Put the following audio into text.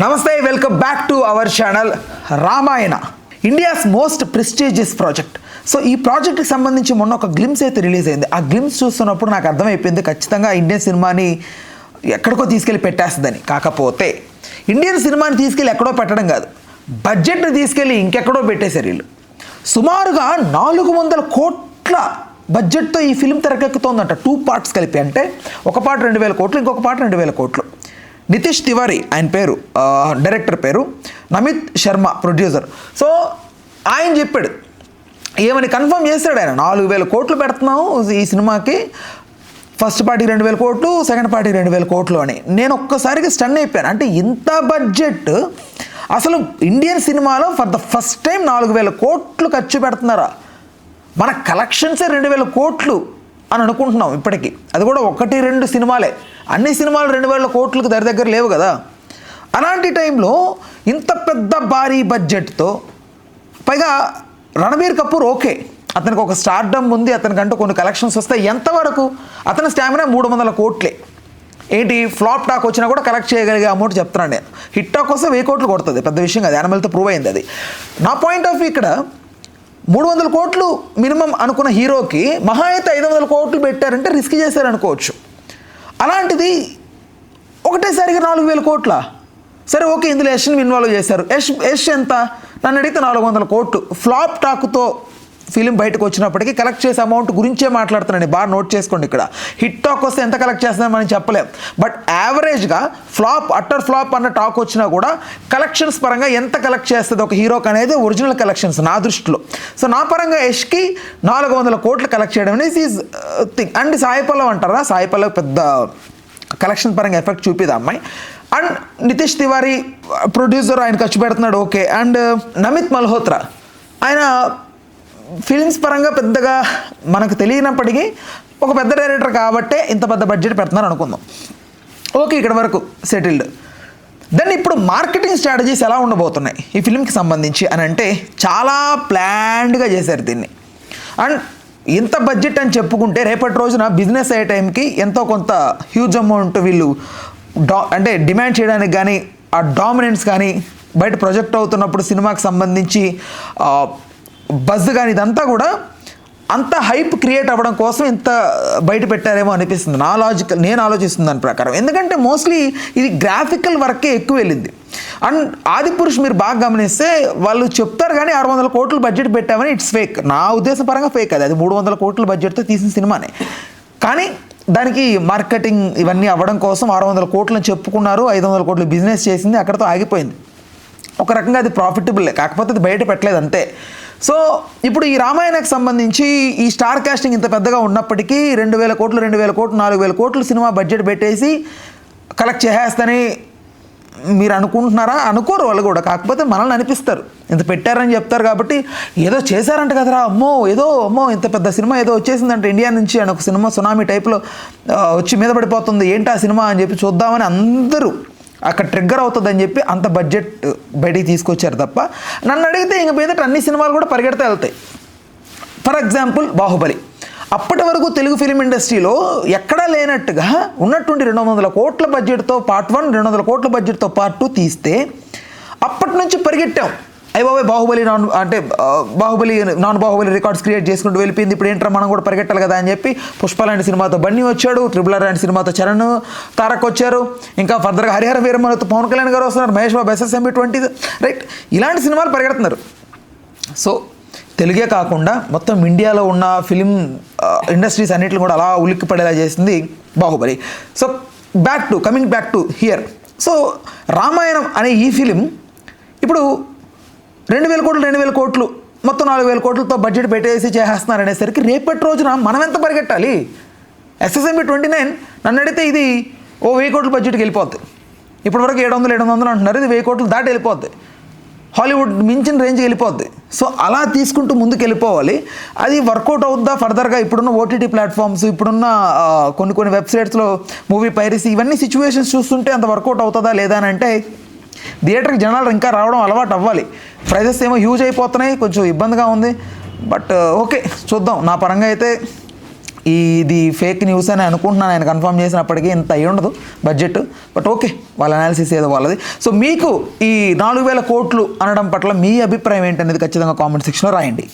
నమస్తే, welcome back to our channel. Ramayana, India's most prestigious project. So ఈ ప్రాజెక్ట్కి సంబంధించి మొన్న ఒక గ్లిమ్స్ అయితే రిలీజ్ అయింది. ఆ గ్లిమ్స్ చూస్తున్నప్పుడు నాకు అర్థమైపోయింది ఖచ్చితంగా ఇండియన్ సినిమాని ఎక్కడికో తీసుకెళ్ళి పెట్టేస్తుందని. కాకపోతే ఇండియన్ సినిమాని తీసుకెళ్ళి ఎక్కడో పెట్టడం కాదు, బడ్జెట్ని తీసుకెళ్ళి ఇంకెక్కడో పెట్టేశారు వీళ్ళు. సుమారుగా 400 కోట్ల బడ్జెట్తో ఈ ఫిల్మ్ తెరకెక్కుతోందంట. 2 పార్ట్స్ కలిపి. అంటే ఒక పార్ట్ 2000 కోట్లు, ఇంకొక పార్ట్ 2000 కోట్లు. నితీష్ తివారీ ఆయన పేరు, డైరెక్టర్ పేరు. నమిత్ శర్మ ప్రొడ్యూసర్. సో ఆయన చెప్పాడు, ఏమని కన్ఫర్మ్ చేశాడు ఆయన, 4000 కోట్లు పెడుతున్నాము ఈ సినిమాకి, ఫస్ట్ పార్టీ 2000 కోట్లు, సెకండ్ పార్టీ 2000 కోట్లు అని. నేను ఒక్కసారిగా స్టన్ అయిపోయాను. అంటే ఇంత బడ్జెట్ అసలు ఇండియన్ సినిమాలో ఫర్ ద ఫస్ట్ టైం 4000 కోట్లు ఖర్చు పెడుతున్నారా? మన కలెక్షన్సే 2000 కోట్లు అని అనుకుంటున్నాం ఇప్పటికీ. అది కూడా 1-2 సినిమాలే. అన్ని సినిమాలు 2000 కోట్లకు దగ్గర లేవు కదా. అలాంటి టైంలో ఇంత పెద్ద భారీ బడ్జెట్తో, పైగా రణబీర్ కపూర్ ఓకే, అతనికి ఒక స్టార్డమ్ ఉంది, అతనికంటూ కొన్ని కలెక్షన్స్ వస్తాయి. ఎంతవరకు అతని స్టామినా 300 కోట్లే. ఏంటి ఫ్లాప్ టాక్ వచ్చినా కూడా కలెక్ట్ చేయగలిగే అమౌంట్ చెప్తున్నాను నేను. హిట్ టాక్ వస్తే 1000 కోట్లు కొడుతుంది, పెద్ద విషయం కాదు. యానిమల్తో ప్రూవ్ అయింది అది. నా పాయింట్ ఆఫ్ వ్యూ ఇక్కడ 300 కోట్లు మినిమం అనుకున్న హీరోకి మహా అయితే 500 కోట్లు పెట్టారంటే రిస్క్ చేశారనుకోవచ్చు. అలాంటిది ఒకటేసారిగా 4000 కోట్ల. సరే ఓకే, ఇందులో యష్ని ఇన్వాల్వ్ చేశారు. యష్ ఎంత నన్ను అడిగితే 400 కోట్లు. ఫ్లాప్ టాక్తో ఫిలిం బయటకు వచ్చినప్పటికీ కలెక్ట్ చేసే అమౌంట్ గురించే మాట్లాడుతున్నాను. బాగా నోట్ చేసుకోండి. ఇక్కడ హిట్ టాక్ వస్తే ఎంత కలెక్ట్ చేస్తుందని మనం చెప్పలేం. బట్ యావరేజ్గా ఫ్లాప్, అట్టర్ ఫ్లాప్ అన్న టాక్ వచ్చినా కూడా కలెక్షన్స్ పరంగా ఎంత కలెక్ట్ చేస్తుంది ఒక హీరోకి అనేది ఒరిజినల్ కలెక్షన్స్ నా దృష్టిలో. సో నా పరంగా యష్కి 400 కోట్లు కలెక్ట్ చేయడం అనేది is thing. And Sai Pallav అంటారా, సాయి పల్లవ్ పెద్ద కలెక్షన్ పరంగా ఎఫెక్ట్ చూపిదా అమ్మాయి. అండ్ నితీష్ తివారీ ప్రొడ్యూసర్, ఆయన ఖర్చు పెడుతున్నాడు ఓకే. అండ్ నమిత్ మల్హోత్రా ఆయన ఫిల్మ్స్ పరంగా పెద్దగా మనకు తెలియనప్పటికీ ఒక పెద్ద డైరెక్టర్ కాబట్టే ఇంత పెద్ద బడ్జెట్ పెడుతున్నారు అనుకుందాం. ఓకే, ఇక్కడ వరకు సెటిల్డ్. దెన్ ఇప్పుడు మార్కెటింగ్ స్ట్రాటజీస్ ఎలా ఉండబోతున్నాయి ఈ ఫిల్మ్కి సంబంధించి అని అంటే, చాలా ప్లాన్డ్గా చేశారు దీన్ని. అండ్ ఇంత బడ్జెట్ అని చెప్పుకుంటే రేపటి రోజున బిజినెస్ అయ్యే టైంకి ఎంతో కొంత హ్యూజ్ అమౌంట్ వీళ్ళు అంటే డిమాండ్ చేయడానికి కానీ, ఆ డామినెన్స్ కానీ, బయట ప్రొజెక్ట్ అవుతున్నప్పుడు సినిమాకి సంబంధించి బజ్ కానీ, ఇదంతా కూడా అంత హైప్ క్రియేట్ అవ్వడం కోసం ఇంత బయట పెట్టారేమో అనిపిస్తుంది నేను ఆలోచిస్తుంది దాని ప్రకారం. ఎందుకంటే మోస్ట్లీ ఇది గ్రాఫికల్ వర్కే ఎక్కువ వెళ్ళింది. అండ్ ఆదిపురుష్ మీరు బాగా గమనిస్తే వాళ్ళు చెప్తారు కానీ 600 కోట్లు బడ్జెట్ పెట్టామని, ఇట్స్ ఫేక్. నా ఉద్దేశం పరంగా ఫేక్ అది 300 కోట్ల బడ్జెట్తో తీసిన సినిమానే. కానీ దానికి మార్కెటింగ్ ఇవన్నీ అవ్వడం కోసం 600 కోట్లని చెప్పుకున్నారు, 500 కోట్లు బిజినెస్ చేసింది, అక్కడితో ఆగిపోయింది. ఒక రకంగా అది ప్రాఫిటబుల్, కాకపోతే అది బయట పెట్టలేదు అంతే. సో ఇప్పుడు ఈ రామాయణకు సంబంధించి ఈ స్టార్ కాస్టింగ్ ఇంత పెద్దగా ఉన్నప్పటికీ 2000 కోట్లు 4000 కోట్లు సినిమా బడ్జెట్ పెట్టేసి కలెక్ట్ చేసేస్తని మీరు అనుకుంటున్నారా? అనుకోరు వాళ్ళు కూడా. కాకపోతే మనల్ని అనిపిస్తారు, ఇంత పెట్టారని చెప్తారు కాబట్టి ఏదో చేశారంట కదరా, అమ్మో ఇంత పెద్ద సినిమా ఏదో వచ్చేసిందంటే ఇండియా నుంచి అని, ఒక సినిమా సునామీ టైప్లో వచ్చి మీద పడిపోతుంది, ఏంటి ఆ సినిమా అని చెప్పి చూద్దామని అందరూ అక్కడ ట్రిగ్గర్ అవుతుందని చెప్పి అంత బడ్జెట్ బయటికి తీసుకొచ్చారు తప్ప, నన్ను అడిగితే ఇంక మీదట అన్ని సినిమాలు కూడా పరిగెడితే వెళ్తాయి. For example Baahubali. అప్పటి వరకు తెలుగు ఫిలిం ఇండస్ట్రీలో ఎక్కడా లేనట్టుగా ఉన్నట్టుండి 200 కోట్ల బడ్జెట్తో పార్ట్ 1, 200 కోట్ల బడ్జెట్తో పార్ట్ 2 తీస్తే అప్పటి నుంచి పరిగెట్టాం. Baahubali non Baahubali records create చేసుకుంటూ వెళ్ళిపోయింది. ఇప్పుడు ఏంట్రా మనం కూడా పరిగెట్టాలి కదా అని చెప్పి పుష్ప లాంటి సినిమాతో బన్నీ వచ్చాడు, ట్రిపుల్ ఆర్ లాంటి సినిమాతో చరణ్, తారక్ వచ్చారు, ఇంకా ఫర్దర్గా హరిహర వీరమలతో పవన్ కళ్యాణ్ గారు వస్తున్నారు, మహేష్ బాబు SSMB 20 రైట్, ఇలాంటి సినిమాలు పరిగెడుతున్నారు. సో తెలుగే కాకుండా మొత్తం ఇండియాలో ఉన్న ఫిలిం ఇండస్ట్రీస్ అన్నిటిని కూడా అలా ఉలిక్కి పడేలా చేసింది Baahubali. So coming back to hear. So Ramayanam అనే ఈ ఫిలిం ఇప్పుడు 2000 కోట్లు మొత్తం 4000 కోట్లతో బడ్జెట్ పెట్టేసి చేసేస్తున్నారు అనేసరికి రేపటి రోజున మనం ఎంత పరిగెట్టాలి? SSMB 29 నన్ను అడిగితే ఇది 1000 కోట్ల బడ్జెట్కి వెళ్ళిపోద్ది. ఇప్పటివరకు 700 అంటున్నారు, ఇది 1000 కోట్లు దాటి వెళ్ళిపోద్ది, హాలీవుడ్ మించిన రేంజ్కి వెళ్ళిపోద్ది. సో అలా తీసుకుంటూ ముందుకు వెళ్ళిపోవాలి. అది వర్కౌట్ అవుద్దా ఫర్దర్గా? ఇప్పుడున్న OTT ప్లాట్ఫామ్స్, ఇప్పుడున్న కొన్ని వెబ్సైట్స్లో మూవీ పైరసీ, ఇవన్నీ సిచ్యువేషన్స్ చూస్తుంటే అంత వర్కౌట్ అవుతుందా లేదా అని అంటే, థియేటర్కి జనాలు ఇంకా రావడం అలవాటు అవ్వాలి. ప్రైజెస్ ఏమో హ్యూజ్ అయిపోతున్నాయి, కొంచెం ఇబ్బందిగా ఉంది. బట్ ఓకే, చూద్దాం. నా పరంగా అయితే ఇది ఫేక్ న్యూస్ అని అనుకుంటున్నాను, ఆయన కన్ఫర్మ్ చేసినప్పటికీ ఇంత అయ్యి ఉండదు బడ్జెట్. బట్ ఓకే, వాళ్ళ అనాలిసిస్ ఏదో వాళ్ళది. సో మీకు ఈ 4,000 కోట్లు అనడం పట్ల మీ అభిప్రాయం ఏంటనేది ఖచ్చితంగా కామెంట్ సెక్షన్లో రాయండి.